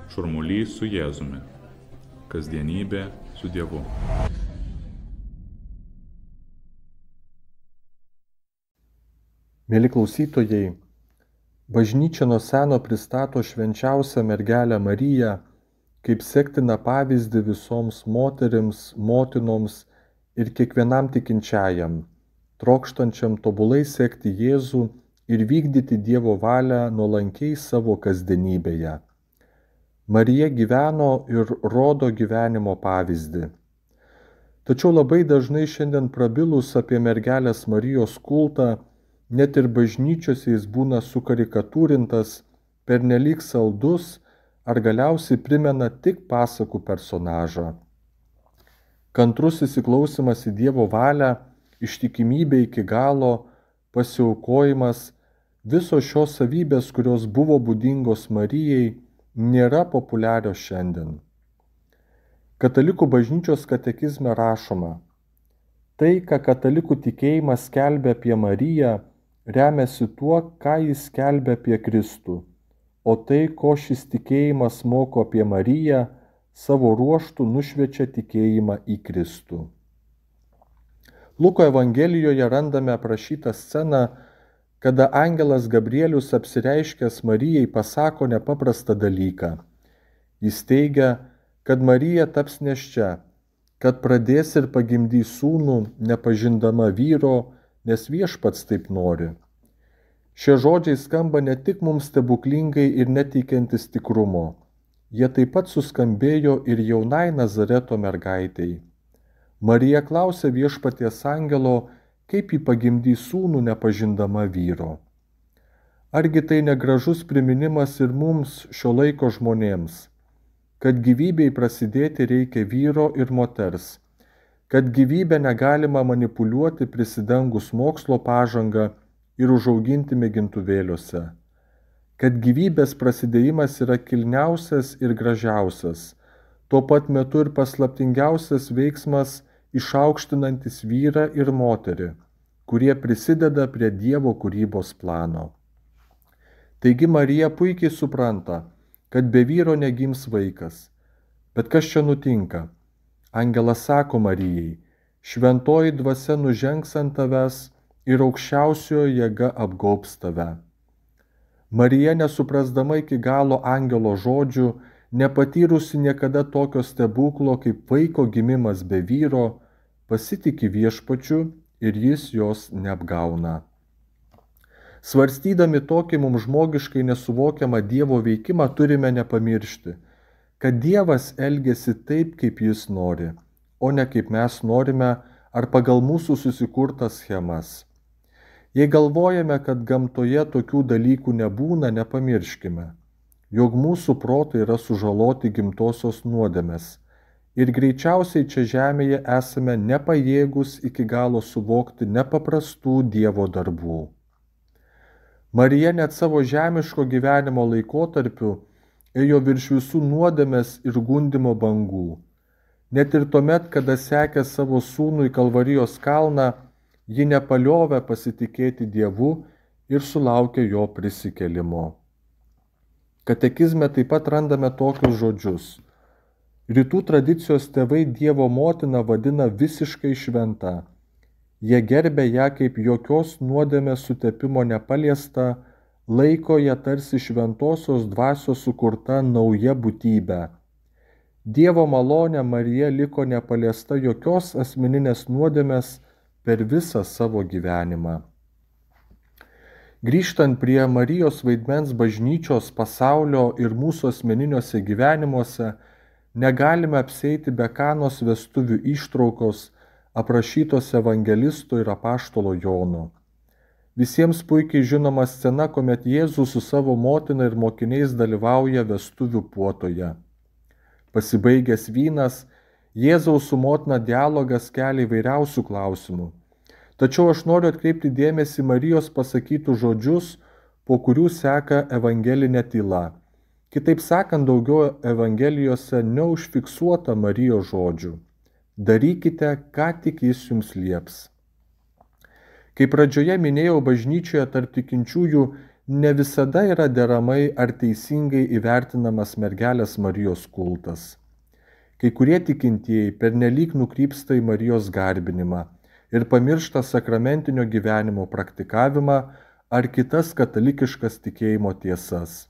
Šurmulys su Jėzumi. Kasdienybė su Dievu. Mieli klausytojai, bažnyčia nuo seno pristato švenčiausią mergelę Mariją kaip sektiną pavyzdį visoms moterims, motinoms ir kiekvienam tikinčiajam, trokštančiam tobulai sekti Jėzų ir vykdyti Dievo valią nuolankiai savo kasdienybėje. Marija gyveno ir rodo gyvenimo pavyzdį. Tačiau labai dažnai šiandien prabilus apie mergelės Marijos kultą, net ir bažnyčiose jis būna sukarikatūrintas, pernelyg saldus ar galiausiai primena tik pasakų personažą. Kantrus įsiklausimas į Dievo valią, ištikimybė iki galo, pasiaukojimas, visos šios savybės, kurios buvo būdingos Marijai, nėra populiarios šiandien. Katalikų bažnyčios katekizme rašoma: tai, ką katalikų tikėjimas skelbia apie Mariją, remiasi tuo, ką jis skelbia apie Kristų, o tai, ko šis tikėjimas moko apie Mariją, savo ruožtu nušviečia tikėjimą į Kristų. Luko Evangelijoje randame aprašytą sceną, kada angelas Gabrielius apsireiškęs Marijai pasako nepaprastą dalyką. Jis teigia, kad Marija taps nėščia, kad pradės ir pagimdys sūnų, nepažindama vyro, nes Viešpats taip nori. Šie žodžiai skamba ne tik mums stebuklingai ir neteikiantis tikrumo, jie taip pat suskambėjo ir jaunai Nazareto mergaitei. Marija klausė Viešpaties angelo, kaip ji pagimdys sūnų nepažindama vyro. Argi tai negražus priminimas ir mums šio laiko žmonėms, kad gyvybei prasidėti reikia vyro ir moters, kad gyvybę negalima manipuliuoti prisidengus mokslo pažangą ir užauginti mėgintuvėliuose, kad gyvybės prasidėjimas yra kilniausias ir gražiausias, tuo pat metu ir paslaptingiausias veiksmas išaukštinantis vyrą ir moterį, kurie prisideda prie Dievo kūrybos plano. Taigi Marija puikiai supranta, kad be vyro negims vaikas. Bet kas čia nutinka? Angelas sako Marijai: šventoji dvasia nužengs ant tavęs ir aukščiausiojo jėga apgaubs tave. Marija, nesuprasdama iki galo angelo žodžių, nepatyrusi niekada tokio stebuklo kaip vaiko gimimas be vyro, pasitiki Viešpačiu ir jis jos neapgauna. Svarstydami tokį mums žmogiškai nesuvokiamą Dievo veikimą turime nepamiršti, kad Dievas elgiasi taip, kaip jis nori, o ne kaip mes norime ar pagal mūsų susikurtas schemas. Jei galvojame, kad gamtoje tokių dalykų nebūna, nepamirškime, jog mūsų protai yra sužaloti gimtosios nuodėmės ir greičiausiai čia žemėje esame nepajėgus iki galo suvokti nepaprastų Dievo darbų. Marija net savo žemiško gyvenimo laikotarpiu ėjo virš visų nuodėmės ir gundymo bangų. Net ir tuomet, kada sekė savo sūnų į Kalvarijos kalną, ji nepaliovė pasitikėti Dievu ir sulaukė jo prisikėlimo. Katekizme taip pat randame tokius žodžius. Rytų tradicijos tėvai Dievo motiną vadina visiškai šventa. Jie gerbė ją kaip jokios nuodėmės sutepimo nepaliesta, laiko ją tarsi šventosios dvasios sukurta nauja būtybė. Dievo malonė Marija liko nepaliesta jokios asmeninės nuodėmės per visą savo gyvenimą. Grįžtant prie Marijos vaidmens bažnyčios, pasaulio ir mūsų asmeniniuose gyvenimuose, negalime apsieiti be Kanos vestuvių ištraukos aprašytos evangelisto ir apaštalo Jono. Visiems puikiai žinoma scena, kuomet Jėzus su savo motina ir mokiniais dalyvauja vestuvių puotoje. Pasibaigęs vynas, Jėzaus su motina dialogas kelia įvairiausių klausimų. Tačiau aš noriu atkreipti dėmesį Marijos pasakytų žodžius, po kurių seka evangelinė tyla. Kitaip sakant, daugiau evangelijose neužfiksuota Marijos žodžių. Darykite, ką tik jis jums lieps. Kaip pradžioje minėjau, bažnyčioje tarp tikinčiųjų ne visada yra deramai ar teisingai įvertinamas mergelės Marijos kultas. Kai kurie tikintieji pernelyg nukrypsta į Marijos garbinimą ir pamiršta sakramentinio gyvenimo praktikavimą ar kitas katalikiškas tikėjimo tiesas.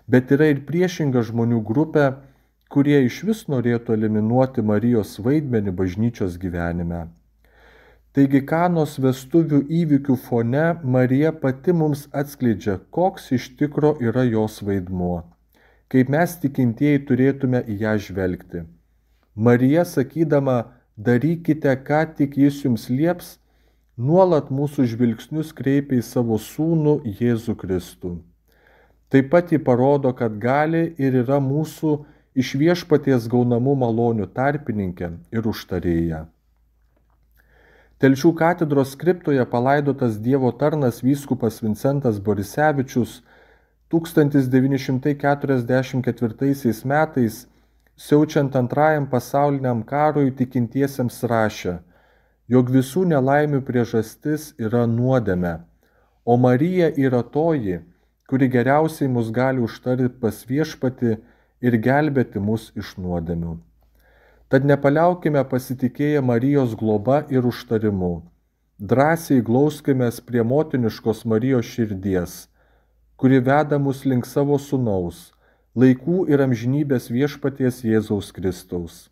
Bet yra ir priešinga žmonių grupė, kurie išvis norėtų eliminuoti Marijos vaidmenį bažnyčios gyvenime. Taigi Kanos vestuvių įvykių fone Marija pati mums atskleidžia, koks iš tikro yra jos vaidmuo, kaip mes tikintieji turėtume į ją žvelgti. Marija, sakydama, darykite, ką tik jis jums lieps, nuolat mūsų žvilgsnius kreipia į savo sūnų Jėzų Kristų. Taip pat ji parodo, kad gali ir yra mūsų iš viešpaties gaunamų malonių tarpininkė ir užtarėja. Telšių katedros kriptoje palaidotas Dievo tarnas vyskupas Vincentas Borisevičius 1944 metais, siaučiant Antrajam pasauliniam karui, tikintiesiems rašė, jog visų nelaimių priežastis yra nuodėmė, o Marija yra toji, kuri geriausiai mus gali užtarti pas viešpatį ir gelbėti mus iš nuodėmių. Tad nepaliaukime pasitikėję Marijos globa ir užtarimu. Drąsiai glauskimės prie motiniškos Marijos širdies, kuri veda mus link savo sūnaus, laikų ir amžinybės viešpaties Jėzaus Kristaus.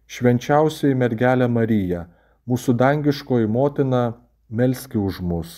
Švenčiausioji mergelė Marija, mūsų dangiškoji motina, melski už mus.